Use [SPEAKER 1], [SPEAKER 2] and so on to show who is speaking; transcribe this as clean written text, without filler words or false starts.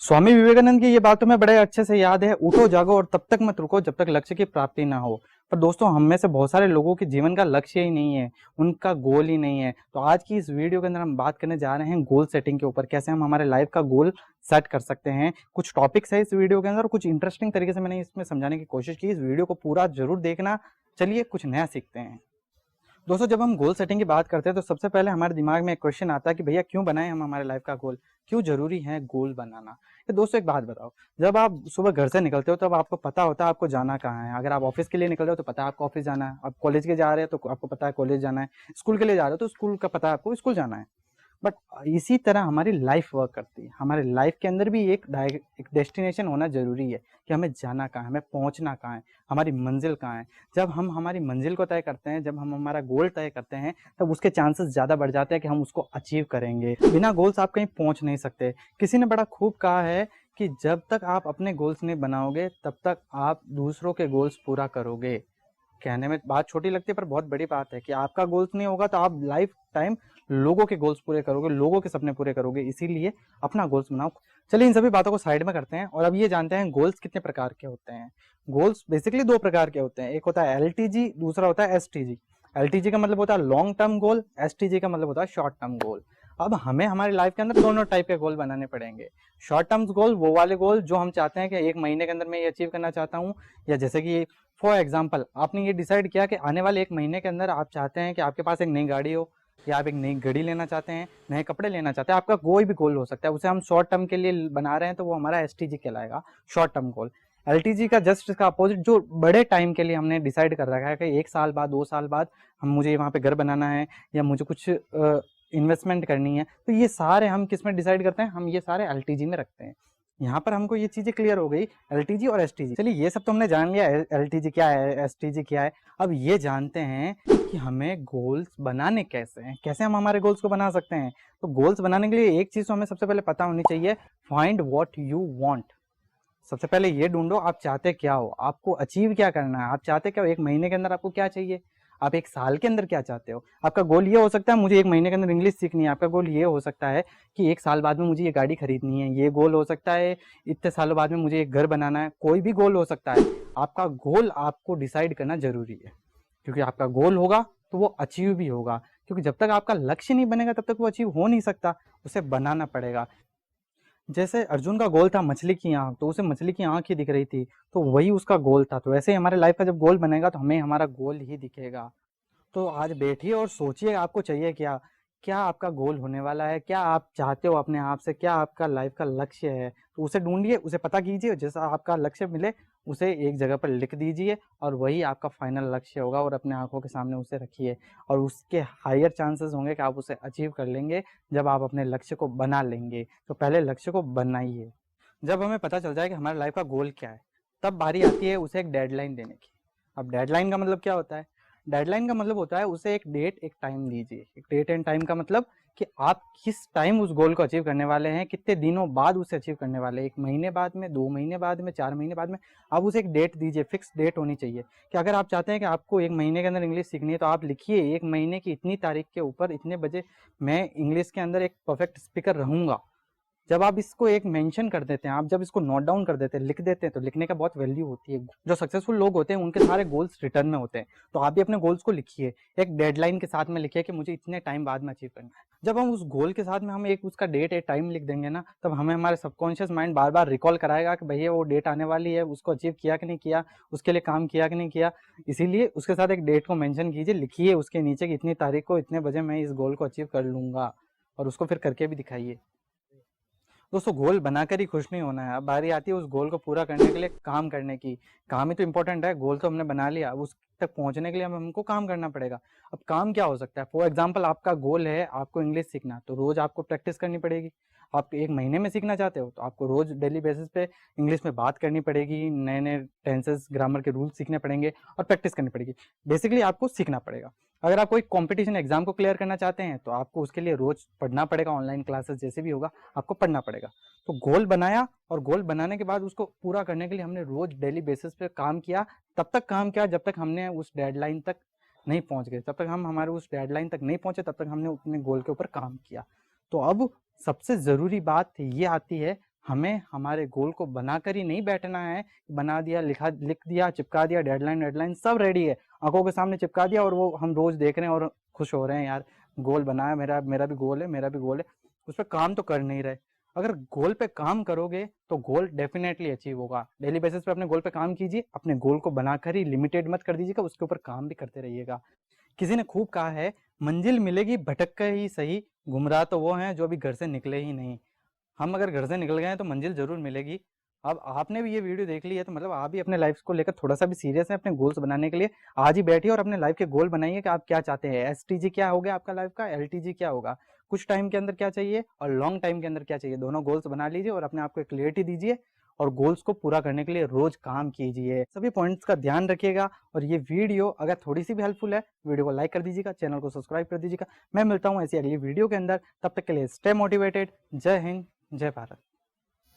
[SPEAKER 1] स्वामी विवेकानंद की ये बात तुम्हें बड़े अच्छे से याद है, उठो जागो और तब तक मत रुको जब तक लक्ष्य की प्राप्ति ना हो। पर दोस्तों, हम में से बहुत सारे लोगों के जीवन का लक्ष्य ही नहीं है, उनका गोल ही नहीं है। तो आज की इस वीडियो के अंदर हम बात करने जा रहे हैं गोल सेटिंग के ऊपर, कैसे हम हमारे लाइफ का गोल सेट कर सकते हैं। कुछ टॉपिक्स है इस वीडियो के अंदर, कुछ इंटरेस्टिंग तरीके से मैंने इसमें समझाने की कोशिश की। इस वीडियो को पूरा जरूर देखना। चलिए कुछ नया सीखते हैं। दोस्तों, जब हम गोल सेटिंग की बात करते हैं तो सबसे पहले हमारे दिमाग में एक क्वेश्चन आता है कि भैया क्यों बनाएं हम हमारे लाइफ का गोल, क्यों जरूरी है गोल बनाना। तो दोस्तों एक बात बताओ, जब आप सुबह घर से निकलते हो तब आपको पता होता है आपको जाना कहाँ है। अगर आप ऑफिस के लिए निकल रहे हो तो पता है आपको ऑफिस जाना है, आप कॉलेज के जा रहे हो तो आपको पता है कॉलेज जाना है, स्कूल के लिए जा रहे हो तो स्कूल का पता है आपको स्कूल जाना है। बट इसी तरह हमारी लाइफ वर्क करती है। हमारे लाइफ के अंदर भी एक डेस्टिनेशन होना जरूरी है कि हमें जाना कहाँ है, हमें पहुंचना कहाँ है, हमारी मंजिल कहाँ है। जब हम हमारी मंजिल को तय करते हैं, जब हम हमारा गोल तय करते हैं, तब उसके चांसेस ज़्यादा बढ़ जाते हैं कि हम उसको अचीव करेंगे। बिना गोल्स आप कहीं पहुंच नहीं सकते। किसी ने बड़ा खूब कहा है कि जब तक आप अपने गोल्स नहीं बनाओगे तब तक आप दूसरों के गोल्स पूरा करोगे। कहने में बात छोटी लगती है पर बहुत बड़ी बात है कि आपका गोल्स नहीं होगा तो आप लाइफ टाइम लोगों के गोल्स पूरे करोगे, लोगों के सपने पूरे करोगे। इसीलिए अपना गोल्स बनाओ। चलिए इन सभी बातों को साइड में करते हैं और अब ये जानते हैं गोल्स कितने प्रकार के होते हैं। गोल्स बेसिकली दो प्रकार के होते हैं, एक होता है एलटीजी, दूसरा होता है एसटीजी। एलटीजी का मतलब होता है लॉन्ग टर्म गोल, एसटीजी का मतलब होता है शॉर्ट टर्म गोल। अब हमें हमारी लाइफ के अंदर दोनों टाइप के गोल बनाने पड़ेंगे। शॉर्ट टर्म गोल वो वाले गोल जो हम चाहते हैं कि एक महीने के अंदर मैं ये अचीव करना चाहता हूँ, या जैसे कि फॉर एग्जाम्पल आपने ये डिसाइड किया कि आने वाले एक महीने के अंदर आप चाहते हैं कि आपके पास एक नई गाड़ी हो, या आप एक नई घड़ी लेना चाहते हैं, नए कपड़े लेना चाहते हैं। आपका कोई भी गोल हो सकता है, उसे हम शॉर्ट टर्म के लिए बना रहे हैं तो वो हमारा एसटीजी कहलाएगा, शॉर्ट टर्म गोल। एलटीजी का जस्ट इसका अपोजिट, जो बड़े टाइम के लिए हमने डिसाइड कर रखा है कि 1 साल बाद 2 साल बाद हम मुझे वहाँ पे घर बनाना है या मुझे कुछ इन्वेस्टमेंट करनी है, तो ये सारे हम किस में डिसाइड करते हैं, हम ये सारे एलटीजी में रखते हैं। यहाँ पर हमको ये चीजें क्लियर हो गई, एलटीजी और एसटीजी। चलिए ये सब तो हमने जान लिया, एलटीजी क्या है, एसटीजी क्या है। अब ये जानते हैं कि हमें गोल्स बनाने कैसे हैं, कैसे हम हमारे गोल्स को बना सकते हैं। तो गोल्स बनाने के लिए एक चीज तो हमें सबसे पहले पता होनी चाहिए, फाइंड व्हाट यू वांट। सबसे पहले ये ढूंढो आप चाहते क्या हो, आपको अचीव क्या करना है, आप चाहते क्या हो, एक महीने के अंदर आपको क्या चाहिए, आप एक साल के अंदर क्या चाहते हो। आपका गोल ये हो सकता है मुझे एक महीने के अंदर इंग्लिश सीखनी है, आपका गोल ये हो सकता है कि 1 साल बाद में मुझे ये गाड़ी खरीदनी है, ये गोल हो सकता है इतने सालों बाद में मुझे एक घर बनाना है, कोई भी गोल हो सकता है। आपका गोल आपको डिसाइड करना जरूरी है, क्योंकि आपका गोल होगा तो वो अचीव भी होगा। क्योंकि जब तक आपका लक्ष्य नहीं बनेगा तब तक वो अचीव हो नहीं सकता, उसे बनाना पड़ेगा। जैसे अर्जुन का गोल था मछली की आंख, तो उसे मछली की आंख ही दिख रही थी, तो वही उसका गोल था। तो वैसे ही हमारे लाइफ का जब गोल बनेगा तो हमें हमारा गोल ही दिखेगा। तो आज बैठिए और सोचिए आपको चाहिए क्या, क्या आपका गोल होने वाला है, क्या आप चाहते हो अपने आप से, क्या आपका लाइफ का लक्ष्य है। तो उसे ढूंढिए, उसे पता कीजिए, जैसा आपका लक्ष्य मिले उसे एक जगह पर लिख दीजिए और वही आपका फाइनल लक्ष्य होगा, और अपने आंखों के सामने उसे रखिए। और उसके हायर चांसेस होंगे कि आप उसे अचीव कर लेंगे जब आप अपने लक्ष्य को बना लेंगे। तो पहले लक्ष्य को बनाइए। जब हमें पता चल जाए कि हमारे लाइफ का गोल क्या है, तब बारी आती है उसे एक डेडलाइन देने की। अब डेडलाइन का मतलब क्या होता है, डेडलाइन का मतलब होता है उसे एक डेट एक टाइम दीजिए। एक डेट एंड टाइम का मतलब कि आप किस टाइम उस गोल को अचीव करने वाले हैं, कितने दिनों बाद उसे अचीव करने वाले हैं, 1 महीने बाद में, 2 महीने बाद में, 4 महीने बाद में। आप उसे एक डेट दीजिए, फिक्स डेट होनी चाहिए। कि अगर आप चाहते हैं कि आपको 1 महीने के अंदर इंग्लिश सीखनी है तो आप लिखिए 1 महीने की इतनी तारीख के ऊपर इतने बजे मैं इंग्लिश के अंदर एक परफेक्ट स्पीकर रहूंगा। जब आप इसको एक मेंशन कर देते हैं, आप जब इसको नोट डाउन कर देते हैं, लिख देते हैं, तो लिखने का बहुत वैल्यू होती है। जो सक्सेसफुल लोग होते हैं उनके सारे गोल्स रिटर्न में होते हैं। तो आप भी अपने गोल्स को लिखिए, एक डेडलाइन के साथ में लिखिए कि मुझे इतने टाइम बाद में अचीव करना है। जब हम उस गोल के साथ में हम एक उसका डेट एक टाइम लिख देंगे ना, तब हमें हमारे सबकॉन्शियस माइंड बार बार रिकॉल कराएगा कि भैया वो डेट आने वाली है, उसको अचीव किया कि नहीं किया, उसके लिए काम किया कि नहीं किया। इसीलिए उसके साथ एक डेट को मेंशन कीजिए, लिखिए उसके नीचे कि इतनी तारीख को इतने बजे मैं इस गोल को अचीव कर लूंगा, और उसको फिर करके भी दिखाइए। दोस्तों, गोल बनाकर ही खुश नहीं होना है, अब बारी आती है उस गोल को पूरा करने के लिए काम करने की। काम ही तो इंपॉर्टेंट है, गोल तो हमने बना लिया, अब उस तक पहुंचने के लिए हमको काम करना पड़ेगा। अब काम क्या हो सकता है, फॉर एग्जाम्पल आपका गोल है आपको इंग्लिश सीखना, तो रोज आपको प्रैक्टिस करनी पड़ेगी। आप 1 महीने में सीखना चाहते हो तो आपको रोज डेली बेसिस पे इंग्लिश में बात करनी पड़ेगी, नए नए टेंसेस ग्रामर के रूल्स सीखने पड़ेंगे और प्रैक्टिस करनी पड़ेगी। बेसिकली आपको सीखना पड़ेगा। अगर आप कोई कंपटीशन एग्जाम को क्लियर करना चाहते हैं तो आपको उसके लिए रोज पढ़ना पड़ेगा, ऑनलाइन क्लासेस जैसे भी होगा आपको पढ़ना पड़ेगा। तो गोल बनाया, और गोल बनाने के बाद उसको पूरा करने के लिए हमने रोज डेली बेसिस पे काम किया। तब तक काम किया जब तक हमने उस डेडलाइन तक नहीं पहुंच गए, तब तक हम हमारे उस डेडलाइन तक नहीं पहुंचे, तब तक हमने अपने गोल के ऊपर काम किया। तो अब सबसे जरूरी बात ये आती है, हमें हमारे गोल को बनाकर ही नहीं बैठना है, बना दिया, लिख दिया, चिपका दिया, डेडलाइन सब रेडी है, आंखों के सामने चिपका दिया और वो हम रोज देख रहे हैं और खुश हो रहे हैं, यार गोल बनाया, मेरा भी गोल है, मेरा भी गोल है, उस पर काम तो कर नहीं रहे। अगर गोल पे काम करोगे तो गोल डेफिनेटली अचीव होगा। डेली बेसिस पे अपने गोल पे काम कीजिए, अपने गोल को बनाकर ही लिमिटेड मत कर दीजिएगा, उसके ऊपर काम भी करते रहिएगा। किसी ने खूब कहा है, मंजिल मिलेगी भटक कर ही सही, गुमराह तो वो हैं जो अभी घर से निकले ही नहीं। हम अगर घर से निकल गए हैं तो मंजिल जरूर मिलेगी। अब आपने भी ये वीडियो देख ली है तो मतलब आप भी अपने लाइफ को लेकर थोड़ा सा भी सीरियस है अपने गोल्स बनाने के लिए। आज ही बैठिए और अपने लाइफ के गोल बनाइए कि आप क्या चाहते हैं, एसटीजी क्या हो गया आपका लाइफ का, एलटीजी क्या होगा, कुछ टाइम के अंदर क्या चाहिए और लॉन्ग टाइम के अंदर क्या चाहिए, दोनों गोल्स बना लीजिए और अपने आप को क्लियरिटी दीजिए और गोल्स को पूरा करने के लिए रोज काम कीजिए। सभी पॉइंट्स का ध्यान रखिएगा और ये वीडियो अगर थोड़ी सी भी हेल्पफुल है, वीडियो को लाइक कर दीजिएगा, चैनल को सब्सक्राइब कर दीजिएगा। मैं मिलता हूँ ऐसी अगली वीडियो के अंदर, तब तक के लिए स्टे मोटिवेटेड। जय हिंद, जय भारत।